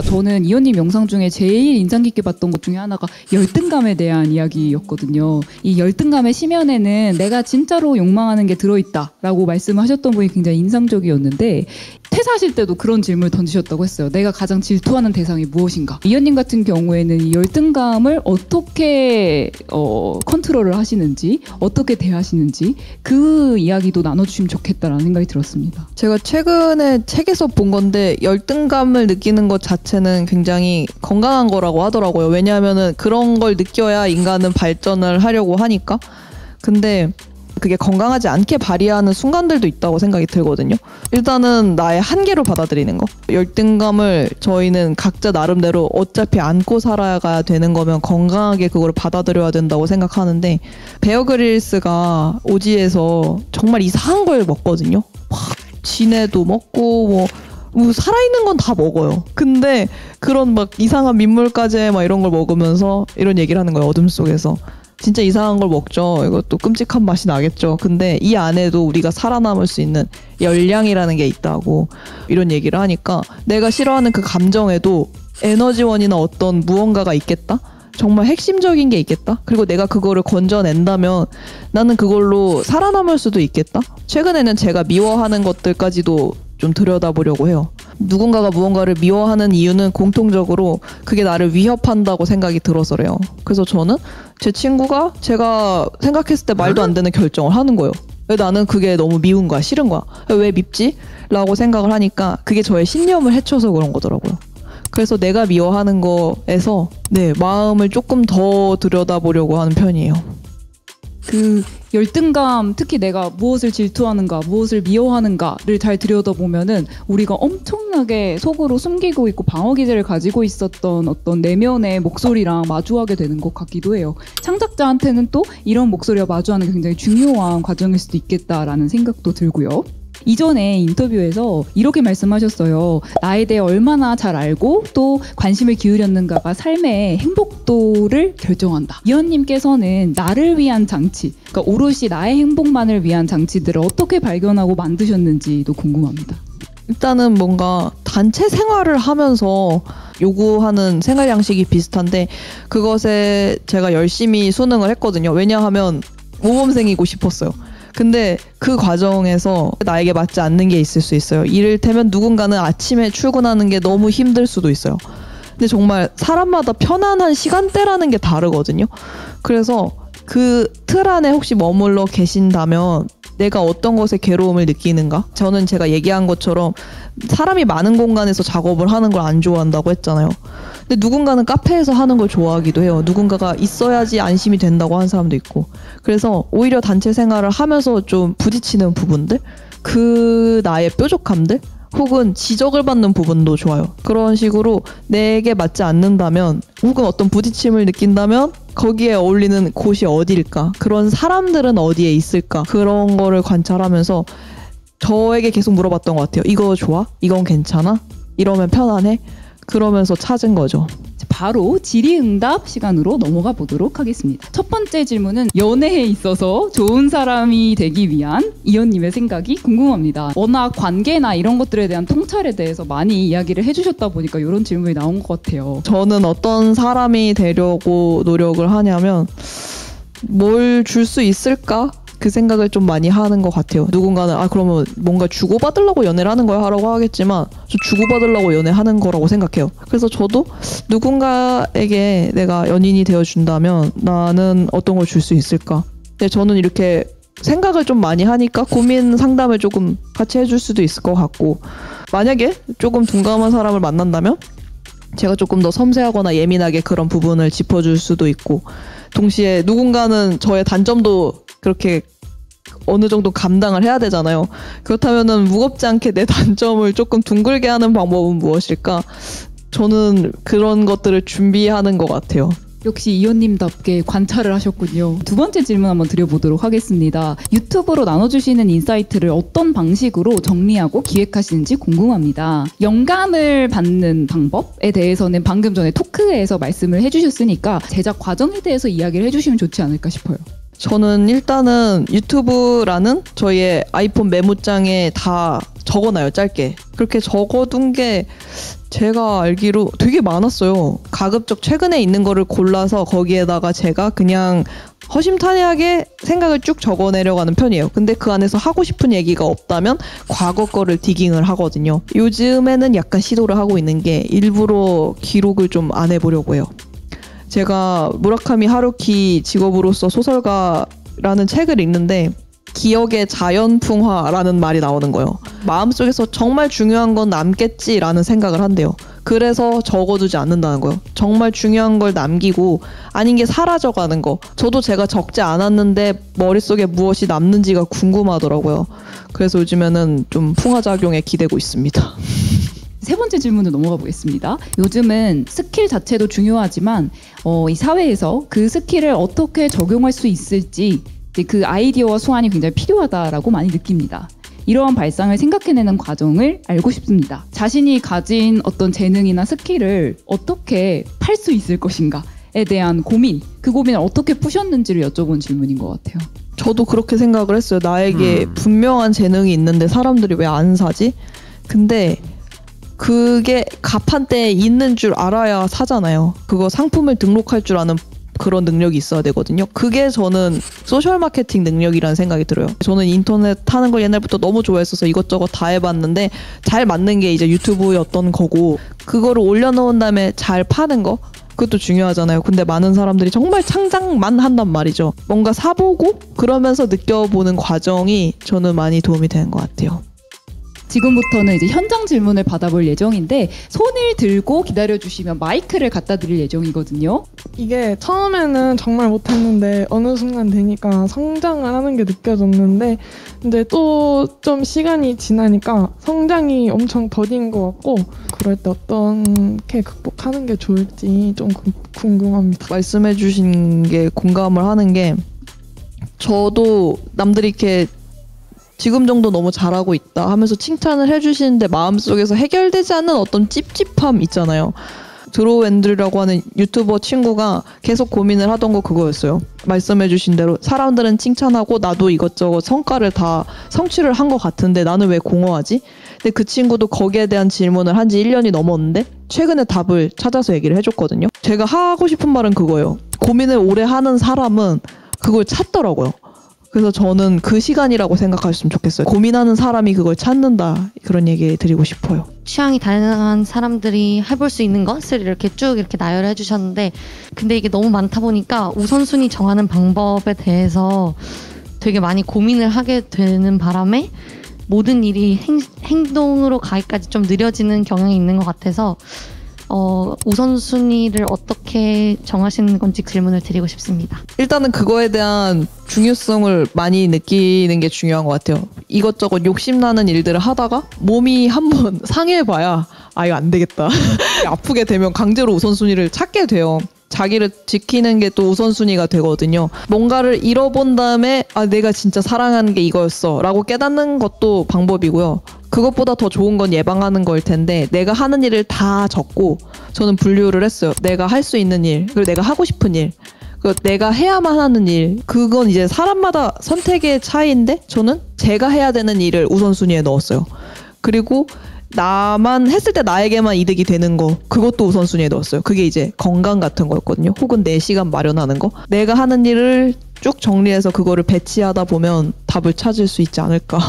저는 이현님 영상 중에 제일 인상 깊게 봤던 것 중에 하나가 열등감에 대한 이야기였거든요. 이 열등감의 심연에는 내가 진짜로 욕망하는 게 들어있다라고 말씀하셨던 분이 굉장히 인상적이었는데 퇴사하실 때도 그런 질문을 던지셨다고 했어요. 내가 가장 질투하는 대상이 무엇인가? 이현님 같은 경우에는 이 열등감을 어떻게 컨트롤을 하시는지, 어떻게 대하시는지 그 이야기도 나눠주시면 좋겠다라는 생각이 들었습니다. 제가 최근에 책에서 본 건데 열등감을 느끼는 것 자체는 굉장히 건강한 거라고 하더라고요. 왜냐하면은 그런 걸 느껴야 인간은 발전을 하려고 하니까. 근데 그게 건강하지 않게 발휘하는 순간들도 있다고 생각이 들거든요. 일단은 나의 한계로 받아들이는 거. 열등감을 저희는 각자 나름대로 어차피 안고 살아가야 되는 거면 건강하게 그걸 받아들여야 된다고 생각하는데, 베어 그릴스가 오지에서 정말 이상한 걸 먹거든요. 막 진해도 먹고 뭐 살아있는 건 다 먹어요. 근데 그런 막 이상한 민물가재 막 이런 걸 먹으면서 이런 얘기를 하는 거예요. 어둠 속에서. 진짜 이상한 걸 먹죠. 이것도 끔찍한 맛이 나겠죠. 근데 이 안에도 우리가 살아남을 수 있는 열량이라는 게 있다고 이런 얘기를 하니까 내가 싫어하는 그 감정에도 에너지원이나 어떤 무언가가 있겠다? 정말 핵심적인 게 있겠다? 그리고 내가 그거를 건져낸다면 나는 그걸로 살아남을 수도 있겠다? 최근에는 제가 미워하는 것들까지도 좀 들여다보려고 해요. 누군가가 무언가를 미워하는 이유는 공통적으로 그게 나를 위협한다고 생각이 들어서래요. 그래서 저는 제 친구가 제가 생각했을 때 말도 안 되는 결정을 하는 거예요. 왜 나는 그게 너무 미운 거야, 싫은 거야. 왜 밉지? 라고 생각을 하니까 그게 저의 신념을 해쳐서 그런 거더라고요. 그래서 내가 미워하는 거에서 마음을 조금 더 들여다보려고 하는 편이에요. 그 열등감, 특히 내가 무엇을 질투하는가, 무엇을 미워하는가를 잘 들여다보면은 우리가 엄청나게 속으로 숨기고 있고 방어 기제를 가지고 있었던 어떤 내면의 목소리랑 마주하게 되는 것 같기도 해요. 창작자한테는 또 이런 목소리와 마주하는 게 굉장히 중요한 과정일 수도 있겠다라는 생각도 들고요. 이전에 인터뷰에서 이렇게 말씀하셨어요. 나에 대해 얼마나 잘 알고 또 관심을 기울였는가가 삶의 행복도를 결정한다. 이현님께서는 나를 위한 장치, 그러니까 오롯이 나의 행복만을 위한 장치들을 어떻게 발견하고 만드셨는지도 궁금합니다. 일단은 뭔가 단체 생활을 하면서 요구하는 생활 양식이 비슷한데 그것에 제가 열심히 수능을 했거든요. 왜냐하면 모범생이고 싶었어요. 근데 그 과정에서 나에게 맞지 않는 게 있을 수 있어요. 이를테면 누군가는 아침에 출근하는 게 너무 힘들 수도 있어요. 근데 정말 사람마다 편안한 시간대라는 게 다르거든요. 그래서 그 틀 안에 혹시 머물러 계신다면 내가 어떤 것에 괴로움을 느끼는가? 저는 제가 얘기한 것처럼 사람이 많은 공간에서 작업을 하는 걸 안 좋아한다고 했잖아요. 근데 누군가는 카페에서 하는 걸 좋아하기도 해요. 누군가가 있어야지 안심이 된다고 하는 사람도 있고. 그래서 오히려 단체 생활을 하면서 좀 부딪히는 부분들, 그 나의 뾰족함들, 혹은 지적을 받는 부분도 좋아요. 그런 식으로 내게 맞지 않는다면 혹은 어떤 부딪힘을 느낀다면 거기에 어울리는 곳이 어디일까? 그런 사람들은 어디에 있을까? 그런 거를 관찰하면서 저에게 계속 물어봤던 것 같아요. 이거 좋아? 이건 괜찮아? 이러면 편안해? 그러면서 찾은 거죠. 바로 질의응답 시간으로 넘어가 보도록 하겠습니다. 첫 번째 질문은 연애에 있어서 좋은 사람이 되기 위한 이현님의 생각이 궁금합니다. 워낙 관계나 이런 것들에 대한 통찰에 대해서 많이 이야기를 해주셨다 보니까 이런 질문이 나온 것 같아요. 저는 어떤 사람이 되려고 노력을 하냐면 뭘 줄 수 있을까? 그 생각을 좀 많이 하는 것 같아요. 누군가는 그러면 뭔가 주고받으려고 연애를 하는 거야 하라고 하겠지만 저 주고받으려고 연애하는 거라고 생각해요. 그래서 저도 누군가에게 내가 연인이 되어준다면 나는 어떤 걸 줄 수 있을까? 근데 저는 이렇게 생각을 좀 많이 하니까 고민 상담을 조금 같이 해줄 수도 있을 것 같고, 만약에 조금 둔감한 사람을 만난다면 제가 조금 더 섬세하거나 예민하게 그런 부분을 짚어줄 수도 있고, 동시에 누군가는 저의 단점도 그렇게 어느 정도 감당을 해야 되잖아요. 그렇다면은 무겁지 않게 내 단점을 조금 둥글게 하는 방법은 무엇일까? 저는 그런 것들을 준비하는 것 같아요. 역시 이현님답게 관찰을 하셨군요. 두 번째 질문 한번 드려보도록 하겠습니다. 유튜브로 나눠주시는 인사이트를 어떤 방식으로 정리하고 기획하시는지 궁금합니다. 영감을 받는 방법에 대해서는 방금 전에 토크에서 말씀을 해주셨으니까 제작 과정에 대해서 이야기를 해주시면 좋지 않을까 싶어요. 저는 일단은 유튜브라는 저희의 아이폰 메모장에 다 적어놔요, 짧게. 그렇게 적어둔 게 제가 알기로 되게 많았어요. 가급적 최근에 있는 거를 골라서 거기에다가 제가 그냥 허심탄회하게 생각을 쭉 적어내려가는 편이에요. 근데 그 안에서 하고 싶은 얘기가 없다면 과거 거를 디깅을 하거든요. 요즘에는 약간 시도를 하고 있는 게 일부러 기록을 좀 안 해보려고 해요. 제가 무라카미 하루키 직업으로서 소설가라는 책을 읽는데 기억의 자연풍화라는 말이 나오는 거예요. 마음속에서 정말 중요한 건 남겠지라는 생각을 한대요. 그래서 적어두지 않는다는 거예요. 정말 중요한 걸 남기고 아닌 게 사라져가는 거. 저도 제가 적지 않았는데 머릿속에 무엇이 남는지가 궁금하더라고요. 그래서 요즘에는 좀 풍화작용에 기대고 있습니다. 세 번째 질문으로 넘어가 보겠습니다. 요즘은 스킬 자체도 중요하지만 이 사회에서 그 스킬을 어떻게 적용할 수 있을지 그 아이디어와 수완이 굉장히 필요하다라고 많이 느낍니다. 이러한 발상을 생각해내는 과정을 알고 싶습니다. 자신이 가진 어떤 재능이나 스킬을 어떻게 팔 수 있을 것인가에 대한 고민, 그 고민을 어떻게 푸셨는지를 여쭤본 질문인 것 같아요. 저도 그렇게 생각을 했어요. 나에게 분명한 재능이 있는데 사람들이 왜 안 사지? 근데 그게 가판대에 있는 줄 알아야 사잖아요. 그거 상품을 등록할 줄 아는 그런 능력이 있어야 되거든요. 그게 저는 소셜 마케팅 능력이라는 생각이 들어요. 저는 인터넷 하는 걸 옛날부터 너무 좋아했어서 이것저것 다 해봤는데 잘 맞는 게 이제 유튜브였던 거고 그거를 올려놓은 다음에 잘 파는 거? 그것도 중요하잖아요. 근데 많은 사람들이 정말 창작만 한단 말이죠. 뭔가 사보고 그러면서 느껴보는 과정이 저는 많이 도움이 되는 것 같아요. 지금부터는 이제 현장 질문을 받아볼 예정인데 손을 들고 기다려주시면 마이크를 갖다 드릴 예정이거든요. 이게 처음에는 정말 못했는데 어느 순간 되니까 성장을 하는 게 느껴졌는데 근데 또 좀 시간이 지나니까 성장이 엄청 더딘 것 같고 그럴 때 어떻게 극복하는 게 좋을지 좀 궁금합니다. 말씀해 주신 게 공감을 하는 게 저도 남들이 이렇게 지금 정도 너무 잘하고 있다 하면서 칭찬을 해주시는데 마음속에서 해결되지 않는 어떤 찝찝함 있잖아요. 드로우 앤드류라고 하는 유튜버 친구가 계속 고민을 하던 거 그거였어요. 말씀해주신 대로 사람들은 칭찬하고 나도 이것저것 성과를 다 성취를 한 것 같은데 나는 왜 공허하지? 근데 그 친구도 거기에 대한 질문을 한 지 1년이 넘었는데 최근에 답을 찾아서 얘기를 해줬거든요. 제가 하고 싶은 말은 그거예요. 고민을 오래 하는 사람은 그걸 찾더라고요. 그래서 저는 그 시간이라고 생각하셨으면 좋겠어요. 고민하는 사람이 그걸 찾는다. 그런 얘기 드리고 싶어요. 취향이 다양한 사람들이 해볼 수 있는 것을 이렇게 쭉 이렇게 나열해 주셨는데 근데 이게 너무 많다 보니까 우선순위 정하는 방법에 대해서 되게 많이 고민을 하게 되는 바람에 모든 일이 행동으로 가기까지 좀 느려지는 경향이 있는 것 같아서 우선순위를 어떻게 정하시는 건지 질문을 드리고 싶습니다. 일단은 그거에 대한 중요성을 많이 느끼는 게 중요한 것 같아요. 이것저것 욕심나는 일들을 하다가 몸이 한번 상해봐야 이거 안 되겠다. 아프게 되면 강제로 우선순위를 찾게 돼요. 자기를 지키는 게 또 우선순위가 되거든요. 뭔가를 잃어본 다음에 내가 진짜 사랑하는 게 이거였어 라고 깨닫는 것도 방법이고요. 그것보다 더 좋은 건 예방하는 거일 텐데 내가 하는 일을 다 적고 저는 분류를 했어요. 내가 할 수 있는 일, 그리고 내가 하고 싶은 일, 그리고 내가 해야만 하는 일. 그건 이제 사람마다 선택의 차이인데 저는 제가 해야 되는 일을 우선순위에 넣었어요. 그리고 나만 했을 때 나에게만 이득이 되는 거 그것도 우선순위에 넣었어요. 그게 이제 건강 같은 거였거든요. 혹은 내 시간 마련하는 거. 내가 하는 일을 쭉 정리해서 그거를 배치하다 보면 답을 찾을 수 있지 않을까.